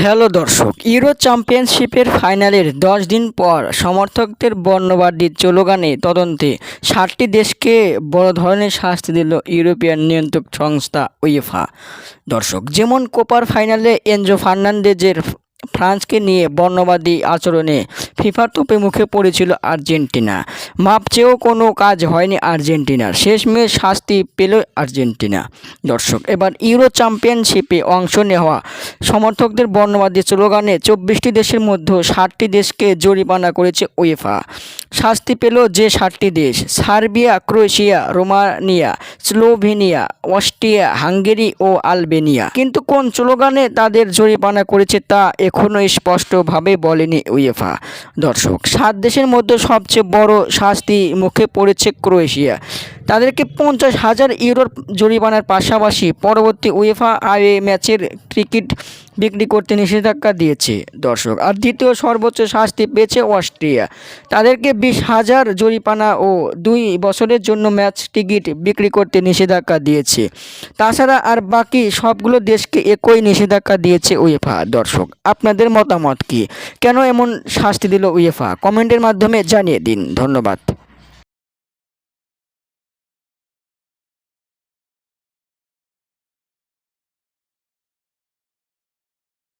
Hello দর্শক, euro চ্যাম্পিয়নশিপের ফাইনালের 10 দিন পর সমর্থকদের বর্ণবাদী স্লোগানে তদন্তে 7টি দেশকে বড় ধরনের শাস্তি দিল ইউরোপিয়ান নিয়ন্ত্রক সংস্থা উয়েফা। দর্শক, যেমন কোপার ফাইনালে এনজো ফার্নান্দেজের ফ্রান্সকে নিয়ে বর্ণবাদী আচরণে ফিফার তোপে মুখে পড়েছিল আর্জেন্টিনা। মাপ চেয়েও কোনো কাজ হয়নি আর্জেন্টিনার, শেষমেশ শাস্তি পেল আর্জেন্টিনা। দর্শক, এবার ইউরো চ্যাম্পিয়নশিপে অংশ নেওয়া সমর্থকদের বর্ণবাদী স্লোগানে 24টি দেশের মধ্যে 7টি দেশকে জরিমানা করেছে উয়েফা। শাস্তি পেল যে 7টি দেশ: Serbia, Croatia, Romania, Slovenia, Austria, Hungary ও আলবেনিয়া। কিন্তু কোন স্লোগানে তাদের জরিমানা করেছে তা এখনও স্পষ্টভাবে বলেনি উয়েফা। দর্শক, 7 দেশের মধ্যে সবচেয়ে বড় শাস্তি মুখে পড়েছে ক্রোয়েশিয়া। তাদেরকে 50,000 ইউরোর জরিমানার পাশাপাশি পরবর্তী উয়েফা ম্যাচের টিকিট বিক্রি করতে নিষেধাজ্ঞা দিয়েছে। দর্শক, আর দ্বিতীয় সর্বোচ্চ শাস্তি পেয়েছে অস্ট্রিয়া। তাদেরকে 20,000 জরিমানা ও 2 বছরের জন্য ম্যাচ টিকিট বিক্রি করতে নিষেধাজ্ঞা দিয়েছে। তাছাড়া আর বাকি সবগুলো দেশকে একই নিষেধাজ্ঞা দিয়েছে উয়েফা। দর্শক, আপনাদের মতামত কি? কেন এমন শাস্তি দিল উয়েফা? কমেন্টের মাধ্যমে জানিয়ে দিন। ধন্যবাদ।